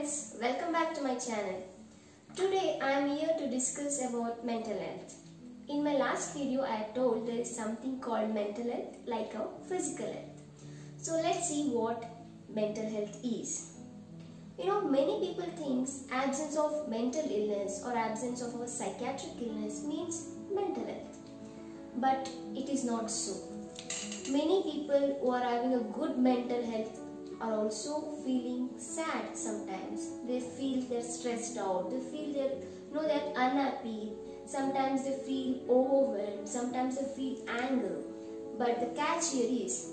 friends, welcome back to my channel. Today I am here to discuss about mental health. In my last video I have told there is something called mental health like a physical health. So let's see what mental health is. Many people think absence of mental illness or absence of a psychiatric illness means mental health. But it is not so. Many people who are having a good mental health are also feeling sad sometimes. They feel they're stressed out, they feel they're unhappy, sometimes they feel overwhelmed, sometimes they feel anger. But the catch here is,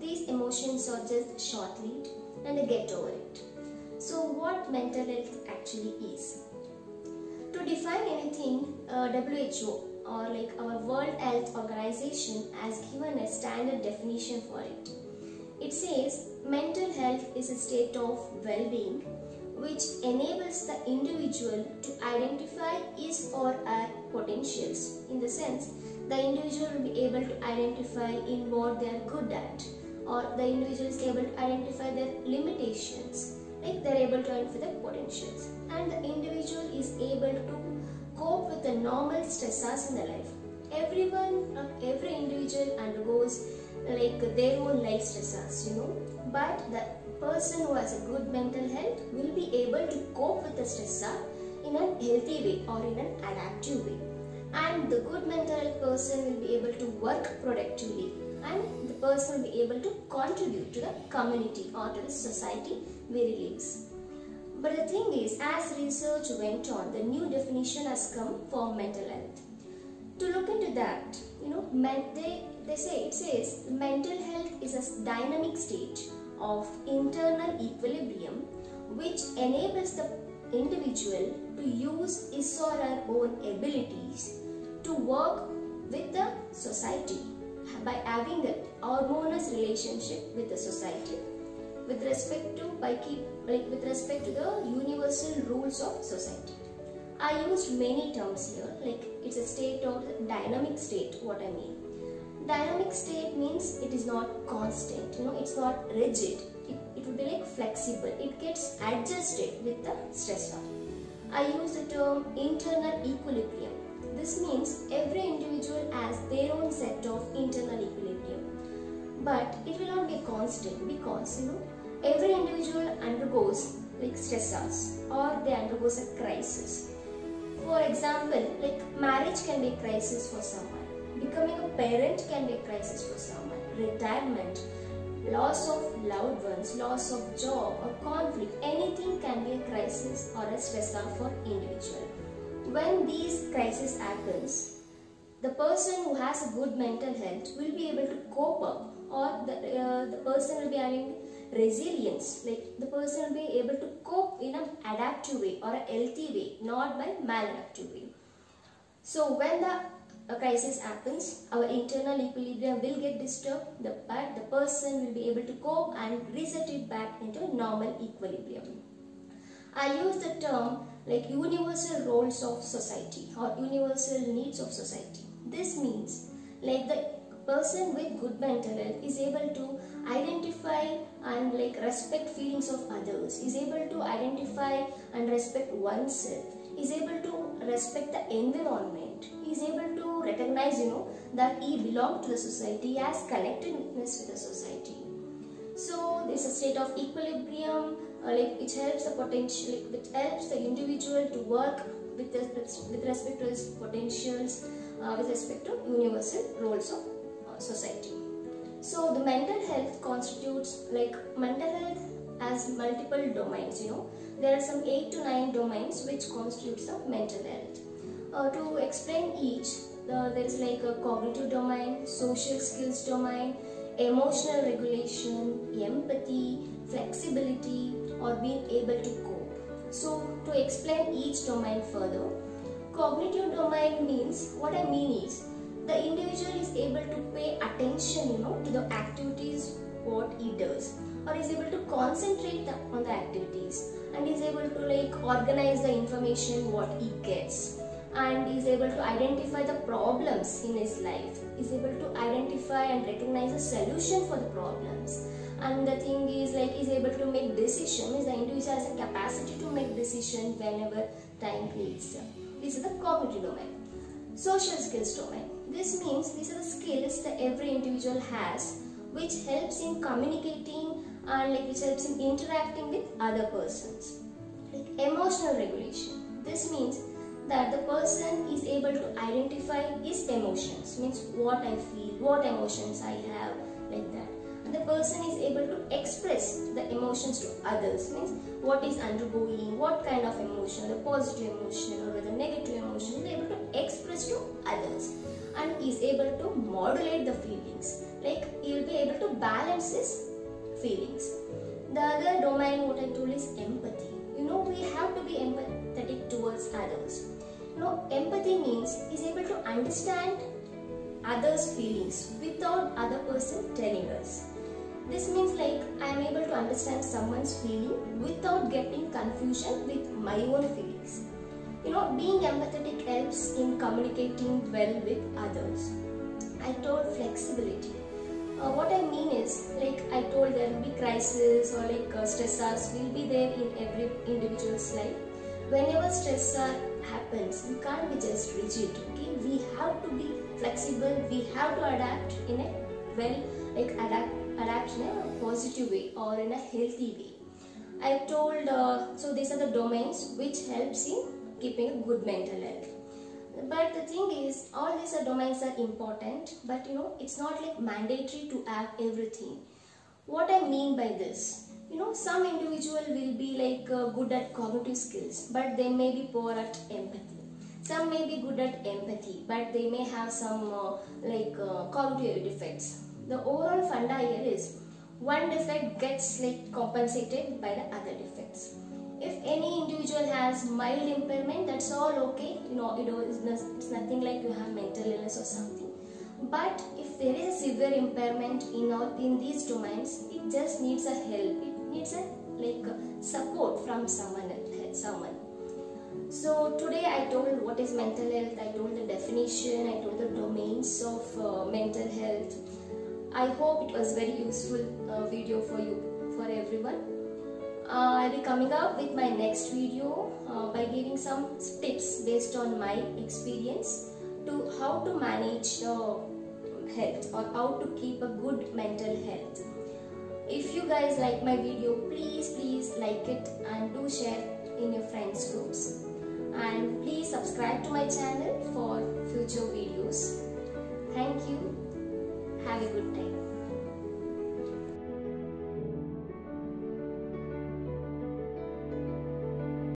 these emotions are just short-lived and they get over it. So what mental health actually is? To define anything, WHO or our World Health Organization has given a standard definition for it. It says mental health is a state of well-being which enables the individual to identify his or her potentials. In the sense, the individual will be able to identify in what they are good at, or the individual is able to identify their limitations, like they are able to identify their potentials, and the individual is able to cope with the normal stressors in their life. Every individual undergoes their own life stressors, but the person who has a good mental health will be able to cope with the stressor in a healthy way or in an adaptive way, and the good mental health person will be able to work productively, and the person will be able to contribute to the community or to the society where he lives. But the thing is, as research went on, the new definition has come for mental health. To look into that, it says mental health is a dynamic state of internal equilibrium which enables the individual to use his or her own abilities to work with the society by having a harmonious relationship with the society with respect to the universal rules of society. I used many terms here, it's a state or dynamic state. What I mean, dynamic state means it is not constant, it's not rigid, it would be flexible, it gets adjusted with the stressor. I use the term internal equilibrium. This means every individual has their own set of internal equilibrium, but it will not be constant because every individual undergoes stressors or they undergoes a crisis. For example, marriage can be a crisis for someone, becoming a parent can be a crisis for someone, retirement, loss of loved ones, loss of job or conflict, anything can be a crisis or a stressor for individual. When these crises happens, the person who has a good mental health will be able to cope up, or the person will be having resilience, the person will be able to cope in an adaptive way or a healthy way, not by maladaptive way. So when the crisis happens, our internal equilibrium will get disturbed, but the person will be able to cope and reset it back into normal equilibrium. I use the term universal roles of society or universal needs of society. This means the person with good mental health is able to identify and respect feelings of others, is able to identify and respect oneself, is able to respect the environment, is able to recognize that he belongs to the society, he has connectedness with the society. So this is a state of equilibrium, which helps which helps the individual to work with respect to his potentials, with respect to universal roles of society. So the mental health constitutes, mental health has multiple domains, there are some 8 to 9 domains which constitutes the mental health. To explain each, there is a cognitive domain, social skills domain, emotional regulation, empathy, flexibility, or being able to cope. So to explain each domain further, cognitive domain means, what I mean is, the individual is able to pay attention to the activities what he does, or is able to concentrate on the activities, and is able to organize the information what he gets, and is able to identify the problems in his life, is able to identify and recognize a solution for the problems, and the thing is like is able to make decisions. The individual has a capacity to make decisions whenever time needs. This is the cognitive domain. Social skills domain. This means these are the skills that every individual has, which helps in communicating and which helps in interacting with other persons. Like emotional regulation. This means that the person is able to identify his emotions, means what I feel, what emotions I have, like that. And the person is able to express the emotions to others, means what is undergoing, what kind of emotion, the positive emotion or the negative emotion, is able to express to others, and is able to modulate the feelings, like he will be able to balance his feelings. The other domain what I told is empathy. We have to be empathetic towards others. Empathy means is able to understand others' feelings without other person telling us. This means like I am able to understand someone's feeling without getting confusion with my own feelings. Being empathetic helps in communicating well with others. I told flexibility. What I mean is, like I told, there will be crisis or like stressors will be there in every individual's life. Whenever stressor happens, we can't be just rigid. Okay, we have to be flexible. We have to adapt in a adapt in a positive way or in a healthy way. I told so these are the domains which helps in keeping a good mental health. But the thing is, all these domains are important, but it's not like mandatory to have everything. What I mean by this, some individual will be like good at cognitive skills, but they may be poor at empathy. Some may be good at empathy, but they may have some cognitive defects. The overall funda here is one defect gets compensated by the other defects. If any individual has mild impairment, that's all okay. It's nothing like you have mental illness or something. But if there is a severe impairment in these domains, it just needs a help. It needs a support from someone. So today I told what is mental health. I told the definition. I told the domains of mental health. I hope it was very useful video for you, for everyone. I'll be coming up with my next video by giving some tips based on my experience to how to manage health or how to keep a good mental health. If you guys like my video, please like it and do share in your friends groups. And please subscribe to my channel for future videos. Thank you. Have a good time.